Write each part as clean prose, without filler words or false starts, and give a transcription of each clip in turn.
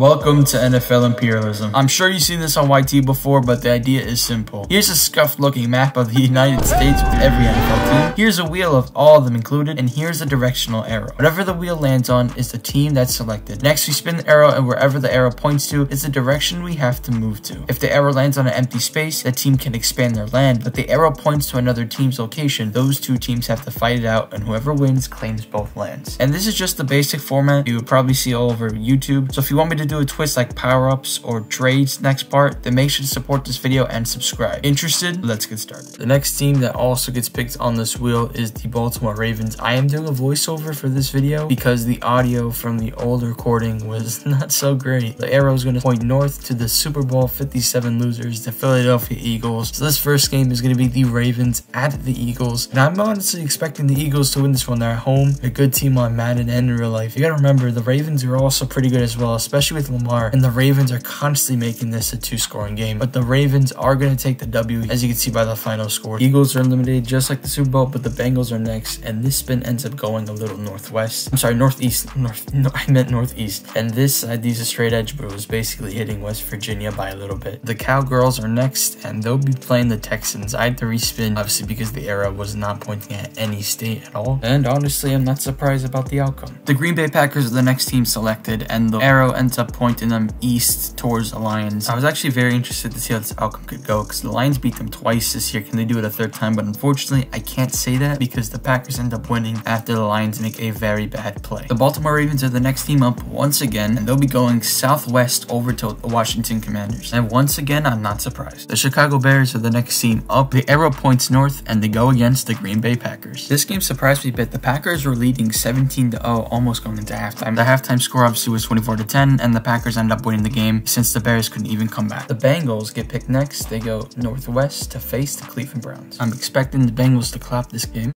Welcome to NFL Imperialism. I'm sure you've seen this on YT before, but the idea is simple. Here's a scuffed looking map of the United States with every NFL team. Here's a wheel of all of them included, and here's a directional arrow. Whatever the wheel lands on is the team that's selected. Next, we spin the arrow, and wherever the arrow points to is the direction we have to move to. If the arrow lands on an empty space, the team can expand their land, but the arrow points to another team's location. Those two teams have to fight it out, and whoever wins claims both lands. And this is just the basic format you would probably see all over YouTube. So if you want me to do a twist like power-ups or trades next part, then make sure to support this video and subscribe. Interested? Let's get started. The next team that also gets picked on this wheel is the Baltimore Ravens. I am doing a voiceover for this video because the audio from the old recording was not so great. The arrow is going to point north to the Super Bowl 57 losers, the Philadelphia Eagles. So this first game is going to be the Ravens at the Eagles, and I'm honestly expecting the Eagles to win this one. They're at home, a good team on Madden and in real life. You gotta remember, the Ravens are also pretty good as well, especially with Lamar. And the Ravens are constantly making this a two-scoring game, but the Ravens are going to take the W, as you can see by the final score. Eagles are eliminated just like the Super Bowl, but the Bengals are next, and this spin ends up going a little northwest. I'm sorry, northeast. I meant northeast. And this side is a straight edge, but it was basically hitting West Virginia by a little bit. The Cowgirls are next, and they'll be playing the Texans. I had to respin, obviously, because the arrow was not pointing at any state at all. And honestly, I'm not surprised about the outcome. The Green Bay Packers are the next team selected, and the arrow ends up pointing them east towards the Lions. I was actually very interested to see how this outcome could go because the Lions beat them twice this year. Can they do it a third time? But unfortunately, I can't say that because the Packers end up winning after the Lions make a very bad play. The Baltimore Ravens are the next team up once again, and they'll be going southwest over to the Washington Commanders. And once again, I'm not surprised. The Chicago Bears are the next team up. The arrow points north, and they go against the Green Bay Packers. This game surprised me a bit. The Packers were leading 17-0, almost going into halftime. The halftime score obviously was 24-10, and the Packers end up winning the game since the Bears couldn't even come back. The Bengals get picked next. They go northwest to face the Cleveland Browns. I'm expecting the Bengals to clap this game.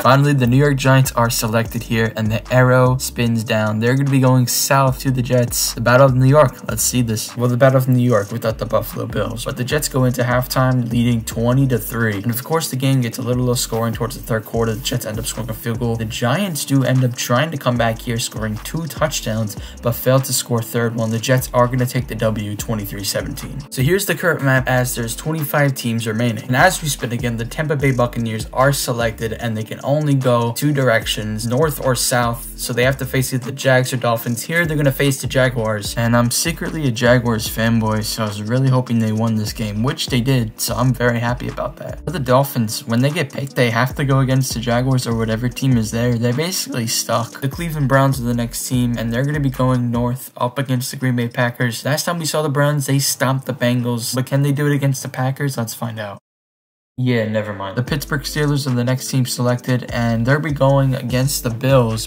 Finally, the New York Giants are selected here, and the arrow spins down. They're going to be going south to the Jets. The Battle of New York. Let's see this. Well, the Battle of New York without the Buffalo Bills. But the Jets go into halftime leading 20-3. And of course, the game gets a little low scoring towards the third quarter. The Jets end up scoring a field goal. The Giants do end up trying to come back here, scoring 2 touchdowns, but failed to score a third one. The Jets are going to take the W 23-17. So here's the current map as there's 25 teams remaining. And as we spin again, the Tampa Bay Buccaneers are selected, and they can only go 2 directions, north or south, so they have to face either the Jags or Dolphins. Here they're going to face the Jaguars, and I'm secretly a Jaguars fanboy, so I was really hoping they won this game, which they did, so I'm very happy about that. But the Dolphins, when they get picked, they have to go against the Jaguars or whatever team is there. They're basically stuck. The Cleveland Browns are the next team, and they're going to be going north up against the Green Bay Packers. Last time we saw the Browns, they stomped the Bengals, but can they do it against the Packers? Let's find out. Yeah, never mind. The Pittsburgh Steelers are the next team selected, and they'll be going against the Bills.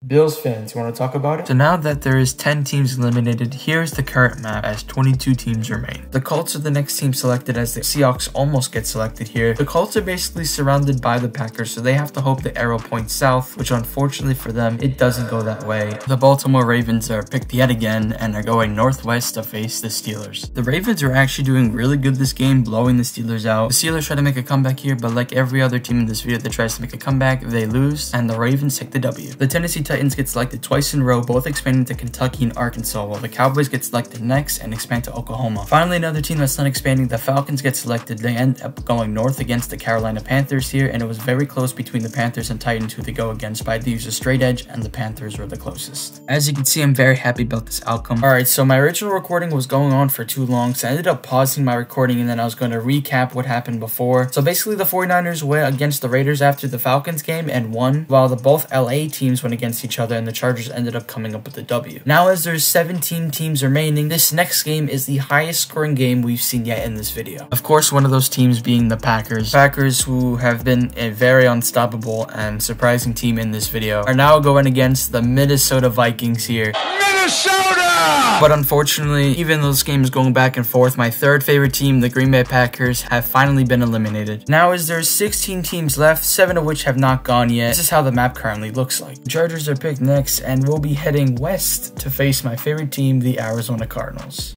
Bills fans, you want to talk about it? So now that there is 10 teams eliminated, here's the current map as 22 teams remain. The Colts are the next team selected as the Seahawks almost get selected here. The Colts are basically surrounded by the Packers, so they have to hope the arrow points south, which unfortunately for them, it doesn't go that way. The Baltimore Ravens are picked yet again and are going northwest to face the Steelers. The Ravens are actually doing really good this game, blowing the Steelers out. The Steelers try to make a comeback here, but like every other team in this video that tries to make a comeback, they lose, and the Ravens take the W. The Tennessee Titans get selected twice in a row, both expanding to Kentucky and Arkansas, while the Cowboys get selected next and expand to Oklahoma. Finally, another team that's not expanding, the Falcons get selected. They end up going north against the Carolina Panthers here, and it was very close between the Panthers and Titans who they go against, but I had to use a straight edge, and the Panthers were the closest. As you can see, I'm very happy about this outcome. Alright, so my original recording was going on for too long, so I ended up pausing my recording, and then I was going to recap what happened before. So basically, the 49ers went against the Raiders after the Falcons game and won, while the both LA teams went against each other, and the Chargers ended up coming up with the W. Now, as there's 17 teams remaining, this next game is the highest scoring game we've seen yet in this video. Of course, one of those teams being the Packers. Packers, who have been a very unstoppable and surprising team in this video, are now going against the Minnesota Vikings here. Minnesota! But unfortunately, even though this game is going back and forth, my third favorite team, the Green Bay Packers, have finally been eliminated. Now, as there's 16 teams left, 7 of which have not gone yet, this is how the map currently looks like. The Chargers are picked next, and we'll be heading west to face my favorite team, the Arizona Cardinals.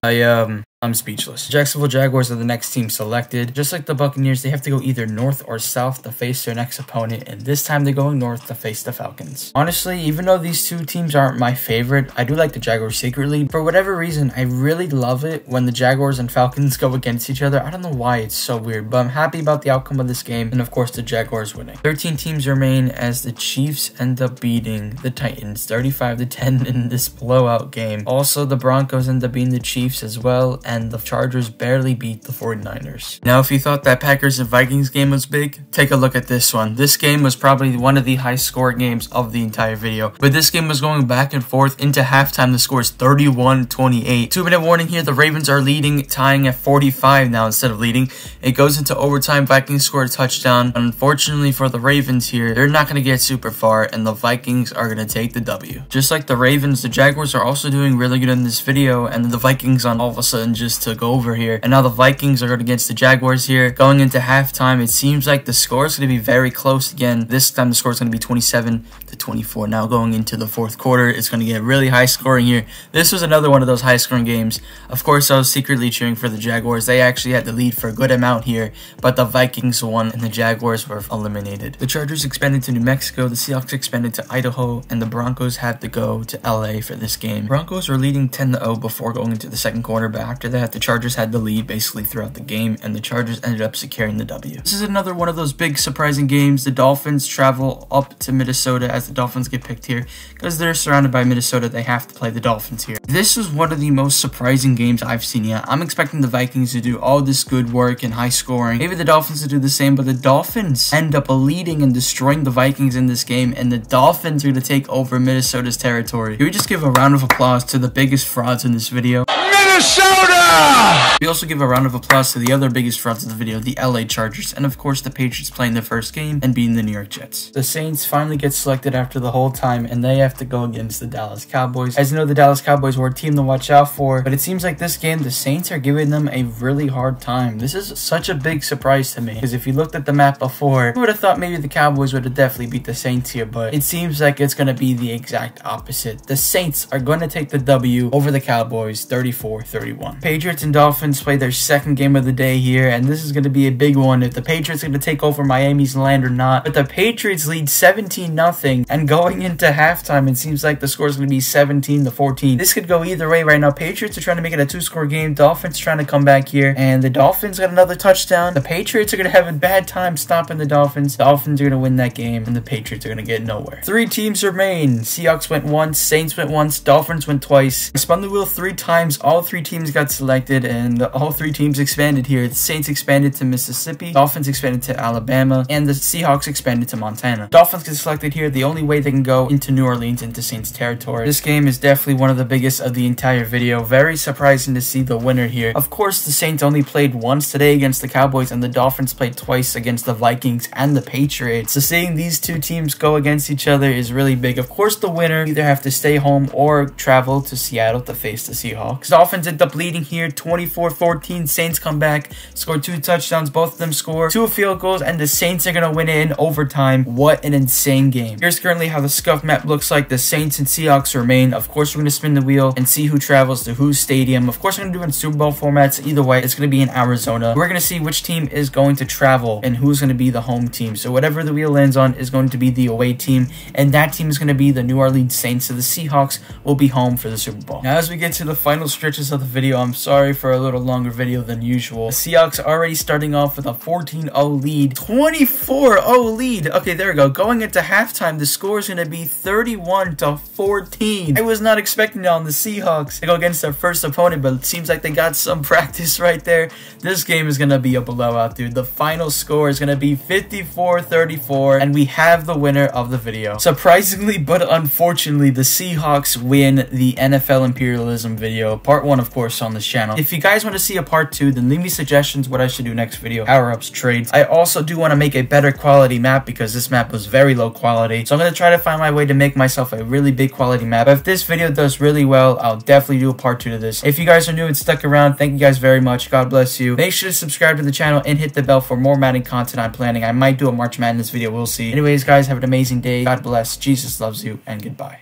I'm speechless. Jacksonville Jaguars are the next team selected. Just like the Buccaneers, they have to go either north or south to face their next opponent, and this time they're going north to face the Falcons. Honestly, even though these two teams aren't my favorite, I do like the Jaguars secretly. For whatever reason, I really love it when the Jaguars and Falcons go against each other. I don't know why, it's so weird, but I'm happy about the outcome of this game, and of course the Jaguars winning. 13 teams remain as the Chiefs end up beating the Titans 35-10 in this blowout game. Also, the Broncos end up beating the Chiefs as well, and the Chargers barely beat the 49ers. Now, if you thought that Packers and Vikings game was big, take a look at this one. This game was probably one of the highest scoring games of the entire video, but this game was going back and forth into halftime. The score is 31-28. 2-minute warning here. The Ravens are leading, tying at 45 now instead of leading. It goes into overtime. Vikings score a touchdown. Unfortunately for the Ravens here, they're not going to get super far, and the Vikings are going to take the W. Just like the Ravens, the Jaguars are also doing really good in this video, and the Vikings on all of a sudden just took over here. And now the Vikings are going against the Jaguars here. Going into halftime, it seems like the score is going to be very close again. This time the score is going to be 27-24. Now going into the fourth quarter, it's going to get really high scoring here. This was another one of those high scoring games. Of course, I was secretly cheering for the Jaguars. They actually had the lead for a good amount here, but the Vikings won and the Jaguars were eliminated. The Chargers expanded to New Mexico, the Seahawks expanded to Idaho, and the Broncos had to go to LA for this game. Broncos were leading 10-0 before going into the second quarter, but after that, the Chargers had the lead basically throughout the game, and the Chargers ended up securing the W. This is another one of those big surprising games. The Dolphins travel up to Minnesota as the Dolphins get picked here because they're surrounded by Minnesota. They have to play the Dolphins here. This was one of the most surprising games I've seen yet. I'm expecting the Vikings to do all this good work and high scoring. Maybe the Dolphins to do the same, but the Dolphins end up leading and destroying the Vikings in this game, and the Dolphins are going to take over Minnesota's territory. Can we just give a round of applause to the biggest frauds in this video? Minnesota! We also give a round of applause to the other biggest frauds of the video, the LA Chargers, and of course the Patriots playing their first game and beating the New York Jets. The Saints finally get selected after the whole time, and they have to go against the Dallas Cowboys. As you know, the Dallas Cowboys were a team to watch out for, but it seems like this game, the Saints are giving them a really hard time. This is such a big surprise to me, because if you looked at the map before, you would have thought maybe the Cowboys would have definitely beat the Saints here, but it seems like it's going to be the exact opposite. The Saints are going to take the W over the Cowboys 34-31. Patriots and Dolphins play their second game of the day here, and this is going to be a big one if the Patriots are going to take over Miami's land or not. But the Patriots lead 17-0, and going into halftime, it seems like the score is going to be 17-14. This could go either way right now. Patriots are trying to make it a two-score game. Dolphins trying to come back here, and the Dolphins got another touchdown. The Patriots are going to have a bad time stopping the Dolphins. Dolphins are going to win that game, and the Patriots are going to get nowhere. 3 teams remain. Seahawks went once, Saints went once, Dolphins went twice. I spun the wheel 3 times. All 3 teams got selected, and all 3 teams expanded here. The Saints expanded to Mississippi, Dolphins expanded to Alabama, and the Seahawks expanded to Montana. Dolphins get selected here. The only way they can go into New Orleans, into Saints territory. This game is definitely one of the biggest of the entire video. Very surprising to see the winner here. Of course, the Saints only played once today against the Cowboys, and the Dolphins played twice against the Vikings and the Patriots. So seeing these 2 teams go against each other is really big. Of course, the winner either have to stay home or travel to Seattle to face the Seahawks. Dolphins end up leading here 24-14. Saints come back, score 2 touchdowns. Both of them score 2 field goals, and the Saints are going to win it in overtime. What an insane game. Here's currently how the scuff map looks like. The Saints and Seahawks remain. Of course, we're going to spin the wheel and see who travels to whose stadium. Of course, we're going to do it in Super Bowl formats. Either way, it's going to be in Arizona. We're going to see which team is going to travel and who's going to be the home team. So whatever the wheel lands on is going to be the away team, and that team is going to be the New Orleans Saints. So the Seahawks will be home for the Super Bowl. Now, as we get to the final stretches of the video, I'm sorry for a little longer video than usual. The Seahawks are already starting off with a 14-0 lead. 24-0 lead. Okay, there we go. Going into halftime, the score is going to be 31-14. I was not expecting it on the Seahawks to go against their first opponent, but it seems like they got some practice right there. This game is going to be a blowout, dude. The final score is going to be 54-34, and we have the winner of the video. Surprisingly, but unfortunately, the Seahawks win the NFL Imperialism video. Part 1, of course, on this channel. If you guys want to see a part 2, then leave me suggestions what I should do next video. Power-ups, trades. I also do want to make a better quality map because this map was very low quality. So I'm going to try to find my way to make myself a really big quality map. But if this video does really well, I'll definitely do a part 2 to this. If you guys are new and stuck around, thank you guys very much. God bless you. Make sure to subscribe to the channel and hit the bell for more Madden content I'm planning. I might do a March Madness video. We'll see. Anyways, guys, have an amazing day. God bless. Jesus loves you, and goodbye.